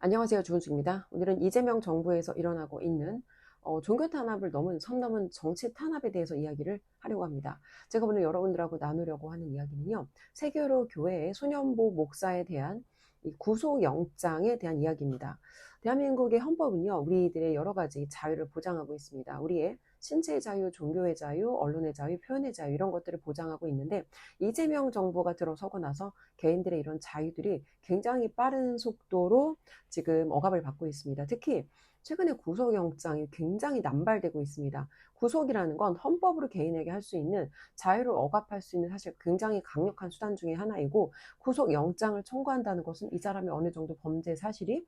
안녕하세요. 주은수입니다. 오늘은 이재명 정부에서 일어나고 있는 종교 탄압을 선 넘은 정치 탄압에 대해서 이야기를 하려고 합니다. 제가 오늘 여러분들하고 나누려고 하는 이야기는요. 세계로 교회의 소년보 목사에 대한 이 구속영장에 대한 이야기입니다. 대한민국의 헌법은요. 우리들의 여러 가지 자유를 보장하고 있습니다. 우리의 신체의 자유, 종교의 자유, 언론의 자유, 표현의 자유 이런 것들을 보장하고 있는데 이재명 정부가 들어서고 나서 개인들의 이런 자유들이 굉장히 빠른 속도로 지금 억압을 받고 있습니다. 특히 최근에 구속영장이 굉장히 남발되고 있습니다. 구속이라는 건 헌법으로 개인에게 할 수 있는 자유를 억압할 수 있는 사실 굉장히 강력한 수단 중에 하나이고 구속영장을 청구한다는 것은 이 사람이 어느 정도 범죄 사실이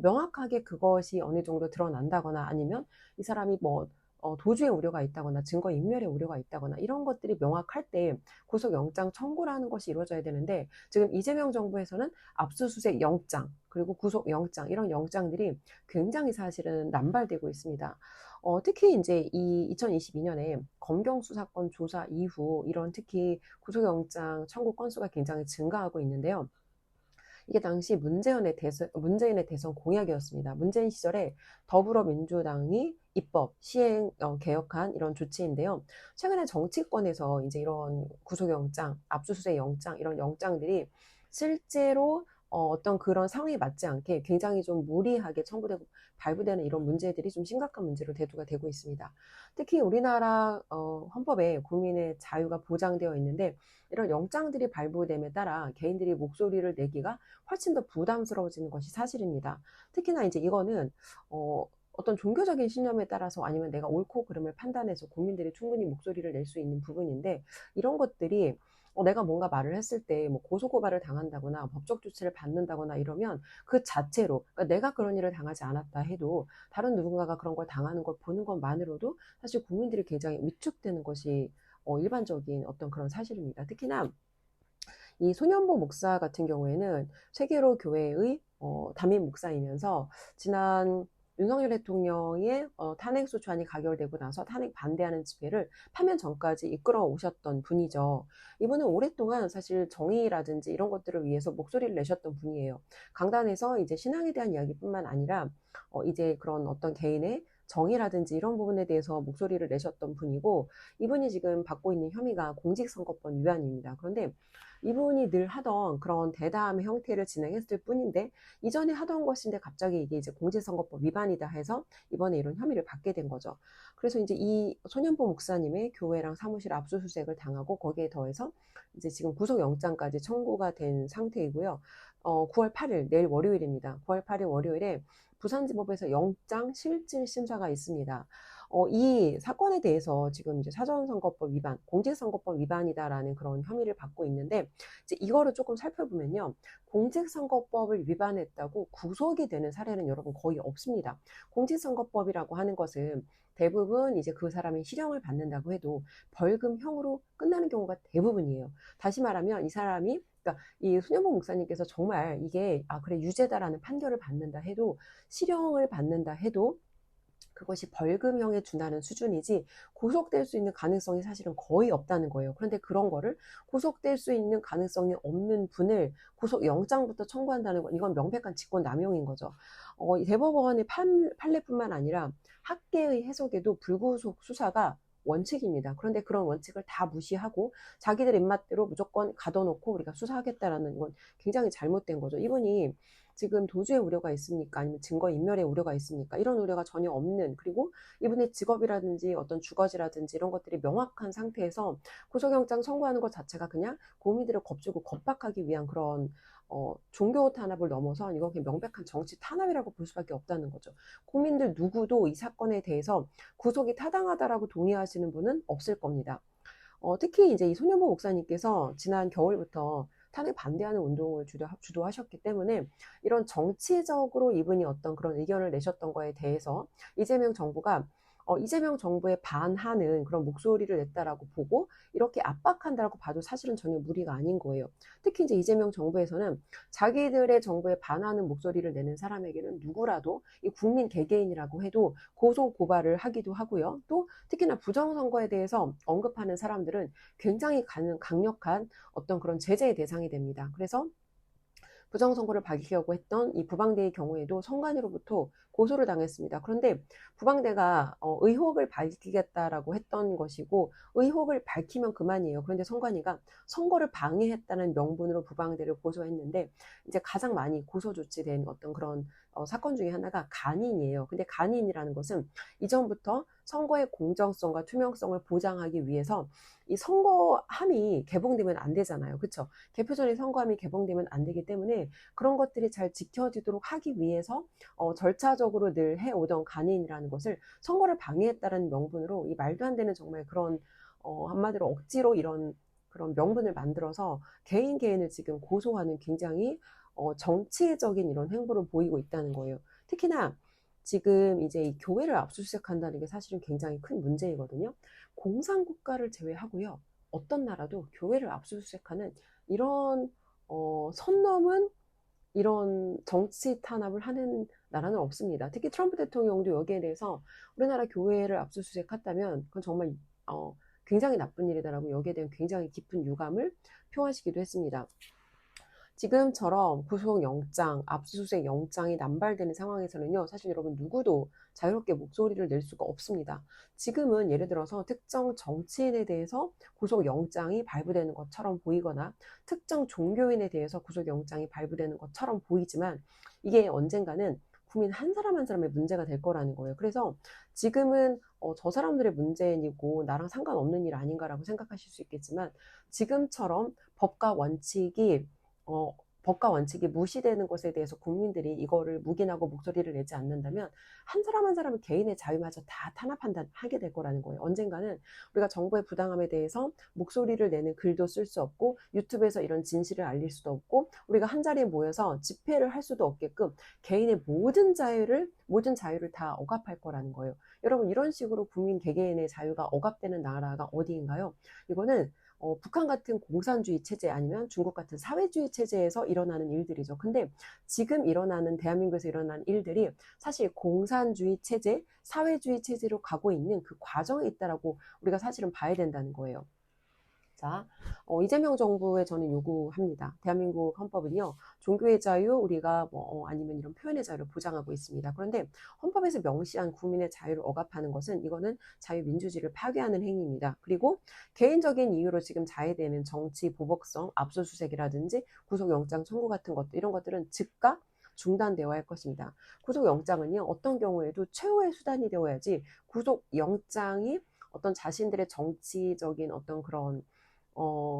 명확하게 그것이 어느 정도 드러난다거나 아니면 이 사람이 도주의 우려가 있다거나 증거인멸의 우려가 있다거나 이런 것들이 명확할 때 구속영장 청구라는 것이 이루어져야 되는데 지금 이재명 정부에서는 압수수색 영장 그리고 구속영장 이런 영장들이 굉장히 사실은 남발되고 있습니다. 특히 이제 이 2022년에 검경수 사건 조사 이후 이런 특히 구속영장 청구 건수가 굉장히 증가하고 있는데요. 이게 당시 문재인의 대선 공약이었습니다. 문재인 시절에 더불어민주당이 입법, 시행, 개혁한 이런 조치인데요. 최근에 정치권에서 이제 이런 구속영장, 압수수색 영장, 이런 영장들이 실제로 어떤 그런 상황에 맞지 않게 굉장히 좀 무리하게 청구되고 발부되는 이런 문제들이 좀 심각한 문제로 대두가 되고 있습니다. 특히 우리나라 헌법에 국민의 자유가 보장되어 있는데 이런 영장들이 발부됨에 따라 개인들이 목소리를 내기가 훨씬 더 부담스러워지는 것이 사실입니다. 특히나 이제 이거는 어떤 종교적인 신념에 따라서 아니면 내가 옳고 그름을 판단해서 국민들이 충분히 목소리를 낼 수 있는 부분인데 이런 것들이 내가 뭔가 말을 했을 때 뭐 고소고발을 당한다거나 법적 조치를 받는다거나 이러면 그 자체로 그러니까 내가 그런 일을 당하지 않았다 해도 다른 누군가가 그런 걸 당하는 걸 보는 것만으로도 사실 국민들이 굉장히 위축되는 것이 일반적인 어떤 그런 사실입니다. 특히나 이 소년보 목사 같은 경우에는 세계로 교회의 담임 목사이면서 지난 윤석열 대통령의 탄핵소추안이 가결되고 나서 탄핵 반대하는 집회를 파면 전까지 이끌어 오셨던 분이죠. 이분은 오랫동안 사실 정의라든지 이런 것들을 위해서 목소리를 내셨던 분이에요. 강단에서 이제 신앙에 대한 이야기뿐만 아니라 이제 그런 어떤 개인의 정의라든지 이런 부분에 대해서 목소리를 내셨던 분이고 이분이 지금 받고 있는 혐의가 공직선거법 위반입니다. 그런데 이분이 늘 하던 그런 대담의 형태를 진행했을 뿐인데 이전에 하던 것인데 갑자기 이게 이제 공직선거법 위반이다 해서 이번에 이런 혐의를 받게 된 거죠. 그래서 이제 이 소년보 목사님의 교회랑 사무실 압수수색을 당하고 거기에 더해서 이제 지금 구속영장까지 청구가 된 상태이고요. 9월 8일 내일 월요일입니다. 9월 8일 월요일에 부산지법에서 영장 실질 심사가 있습니다. 이 사건에 대해서 지금 이제 사전선거법 위반, 공직선거법 위반이다라는 그런 혐의를 받고 있는데 이제 이거를 조금 살펴보면요. 공직선거법을 위반했다고 구속이 되는 사례는 여러분 거의 없습니다. 공직선거법이라고 하는 것은 대부분 이제 그 사람이 실형을 받는다고 해도 벌금형으로 끝나는 경우가 대부분이에요. 다시 말하면 이 사람이 그러니까 이 소년보 목사님께서 정말 이게 그래 유죄다라는 판결을 받는다 해도 실형을 받는다 해도 그것이 벌금형에 준하는 수준이지 구속될 수 있는 가능성이 사실은 거의 없다는 거예요. 그런데 그런 거를 구속될 수 있는 가능성이 없는 분을 구속영장부터 청구한다는 건 이건 명백한 직권남용인 거죠. 이 대법원의 판례뿐만 아니라 학계의 해석에도 불구속 수사가 원칙입니다. 그런데 그런 원칙을 다 무시하고 자기들 입맛대로 무조건 가둬놓고 우리가 수사하겠다라는 건 굉장히 잘못된 거죠. 이분이 지금 도주의 우려가 있습니까? 아니면 증거인멸의 우려가 있습니까? 이런 우려가 전혀 없는 그리고 이분의 직업이라든지 어떤 주거지라든지 이런 것들이 명확한 상태에서 구속영장 청구하는 것 자체가 그냥 국민들을 겁주고 겁박하기 위한 그런 종교 탄압을 넘어서 이건 그냥 명백한 정치 탄압이라고 볼 수밖에 없다는 거죠. 국민들 누구도 이 사건에 대해서 구속이 타당하다라고 동의하시는 분은 없을 겁니다. 특히 이제 이 소년보 목사님께서 지난 겨울부터 탄핵 반대하는 운동을 주도하셨기 때문에 이런 정치적으로 이분이 어떤 그런 의견을 내셨던 거에 대해서 이재명 정부가 이재명 정부에 반하는 그런 목소리를 냈다라고 보고 이렇게 압박한다라고 봐도 사실은 전혀 무리가 아닌 거예요. 특히 이제 이재명 정부에서는 자기들의 정부에 반하는 목소리를 내는 사람에게는 누구라도 이 국민 개개인이라고 해도 고소 고발을 하기도 하고요. 또 특히나 부정선거에 대해서 언급하는 사람들은 굉장히 강력한 어떤 그런 제재의 대상이 됩니다. 그래서 부정선거를 밝히려고 했던 이 부방대의 경우에도 선관위로부터 고소를 당했습니다. 그런데 부방대가 의혹을 밝히겠다라고 했던 것이고 의혹을 밝히면 그만이에요. 그런데 선관위가 선거를 방해했다는 명분으로 부방대를 고소했는데 이제 가장 많이 고소 조치된 어떤 그런 사건 중에 하나가 간인이에요. 근데 간인이라는 것은 이전부터 선거의 공정성과 투명성을 보장하기 위해서 이 선거함이 개봉되면 안 되잖아요. 그렇죠? 개표 전에 선거함이 개봉되면 안 되기 때문에 그런 것들이 잘 지켜지도록 하기 위해서 절차적으로 늘 해오던 간인이라는 것을 선거를 방해했다는 명분으로 이 말도 안 되는 정말 그런 한마디로 억지로 이런 그런 명분을 만들어서 개인을 지금 고소하는 굉장히 정치적인 이런 행보를 보이고 있다는 거예요. 특히나 지금 이제 이 교회를 압수수색한다는 게 사실은 굉장히 큰 문제이거든요. 공산국가를 제외하고요. 어떤 나라도 교회를 압수수색하는 이런 선 넘은 이런 정치 탄압을 하는 나라는 없습니다. 특히 트럼프 대통령도 여기에 대해서 우리나라 교회를 압수수색했다면 그건 정말 굉장히 나쁜 일이다라고 여기에 대한 굉장히 깊은 유감을 표하시기도 했습니다. 지금처럼 구속영장, 압수수색 영장이 남발되는 상황에서는요, 사실 여러분 누구도 자유롭게 목소리를 낼 수가 없습니다. 지금은 예를 들어서 특정 정치인에 대해서 구속영장이 발부되는 것처럼 보이거나 특정 종교인에 대해서 구속영장이 발부되는 것처럼 보이지만 이게 언젠가는 국민 한 사람 한 사람의 문제가 될 거라는 거예요. 그래서 지금은 저 사람들의 문제이고 나랑 상관없는 일 아닌가라고 생각하실 수 있겠지만 지금처럼 법과 원칙이 법과 원칙이 무시되는 것에 대해서 국민들이 이거를 묵인하고 목소리를 내지 않는다면 한 사람 한 사람은 개인의 자유마저 다 탄압하게 될 거라는 거예요. 언젠가는 우리가 정부의 부당함에 대해서 목소리를 내는 글도 쓸 수 없고 유튜브에서 이런 진실을 알릴 수도 없고 우리가 한 자리에 모여서 집회를 할 수도 없게끔 개인의 모든 자유를 다 억압할 거라는 거예요. 여러분 이런 식으로 국민 개개인의 자유가 억압되는 나라가 어디인가요? 이거는 북한 같은 공산주의 체제 아니면 중국 같은 사회주의 체제에서 일어나는 일들이죠. 근데 지금 일어나는 대한민국에서 일어나는 일들이 사실 공산주의 체제, 사회주의 체제로 가고 있는 그 과정에 있다라고 우리가 사실은 봐야 된다는 거예요. 자, 이재명 정부에 저는 요구합니다. 대한민국 헌법은요, 종교의 자유, 우리가 아니면 이런 표현의 자유를 보장하고 있습니다. 그런데 헌법에서 명시한 국민의 자유를 억압하는 것은 이거는 자유민주주의를 파괴하는 행위입니다. 그리고 개인적인 이유로 지금 자해되는 정치 보복성, 압수수색이라든지 구속영장 청구 같은 것들, 이런 것들은 즉각 중단되어야 할 것입니다. 구속영장은요, 어떤 경우에도 최후의 수단이 되어야지 구속영장이 어떤 자신들의 정치적인 어떤 그런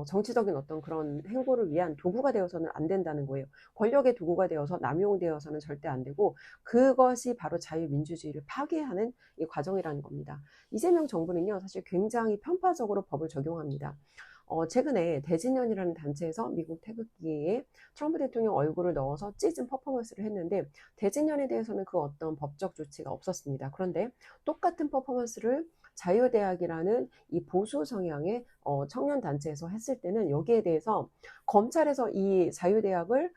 정치적인 어떤 그런 행보를 위한 도구가 되어서는 안 된다는 거예요. 권력의 도구가 되어서 남용되어서는 절대 안 되고 그것이 바로 자유민주주의를 파괴하는 이 과정이라는 겁니다. 이재명 정부는요, 사실 굉장히 편파적으로 법을 적용합니다. 최근에 대진연이라는 단체에서 미국 태극기에 트럼프 대통령 얼굴을 넣어서 찢은 퍼포먼스를 했는데 대진연에 대해서는 그 어떤 법적 조치가 없었습니다. 그런데 똑같은 퍼포먼스를 자유대학이라는 이 보수 성향의 청년 단체에서 했을 때는 여기에 대해서 검찰에서 이 자유대학을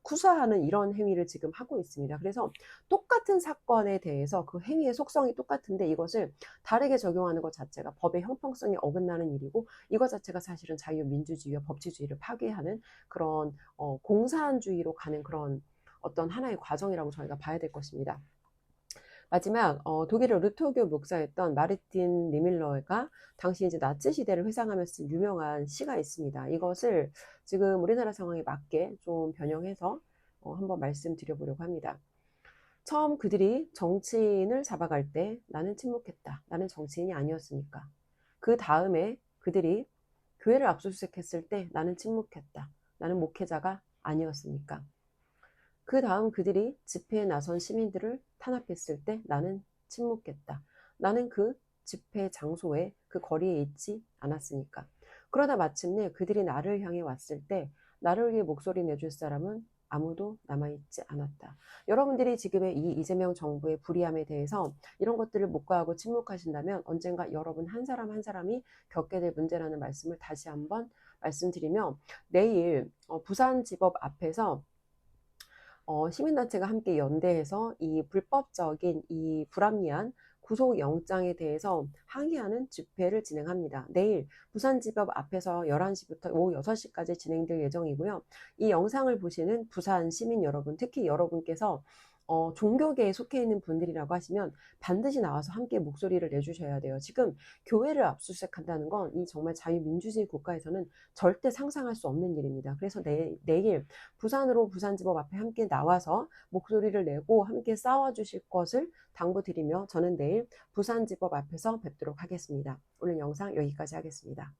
구사하는 이런 행위를 지금 하고 있습니다. 그래서 똑같은 사건에 대해서 그 행위의 속성이 똑같은데 이것을 다르게 적용하는 것 자체가 법의 형평성에 어긋나는 일이고 이것 자체가 사실은 자유민주주의와 법치주의를 파괴하는 그런 공산주의로 가는 그런 어떤 하나의 과정이라고 저희가 봐야 될 것입니다. 마지막 독일의 루터교 목사였던 마르틴 니밀러가 당시 이제 나치 시대를 회상하면서 유명한 시가 있습니다. 이것을 지금 우리나라 상황에 맞게 좀 변형해서 한번 말씀드려보려고 합니다. 처음 그들이 정치인을 잡아갈 때 나는 침묵했다. 나는 정치인이 아니었으니까. 그 다음에 그들이 교회를 압수수색했을 때 나는 침묵했다. 나는 목회자가 아니었으니까. 그 다음 그들이 집회에 나선 시민들을 탄압했을 때 나는 침묵했다. 나는 그 집회 장소에 그 거리에 있지 않았으니까. 그러다 마침내 그들이 나를 향해 왔을 때 나를 위해 목소리 내줄 사람은 아무도 남아있지 않았다. 여러분들이 지금의 이 이재명 정부의 불의함에 대해서 이런 것들을 묵과하고 침묵하신다면 언젠가 여러분 한 사람 한 사람이 겪게 될 문제라는 말씀을 다시 한번 말씀드리며 내일 부산지법 앞에서 시민단체가 함께 연대해서 이 불법적인 이 불합리한 구속영장에 대해서 항의하는 집회를 진행합니다. 내일 부산지법 앞에서 11시부터 오후 6시까지 진행될 예정이고요. 이 영상을 보시는 부산 시민 여러분, 특히 여러분께서 종교계에 속해 있는 분들이라고 하시면 반드시 나와서 함께 목소리를 내주셔야 돼요. 지금 교회를 압수수색한다는 건 이 정말 자유민주주의 국가에서는 절대 상상할 수 없는 일입니다. 그래서 내일 부산으로 부산지법 앞에 함께 나와서 목소리를 내고 함께 싸워주실 것을 당부드리며 저는 내일 부산지법 앞에서 뵙도록 하겠습니다. 오늘 영상 여기까지 하겠습니다.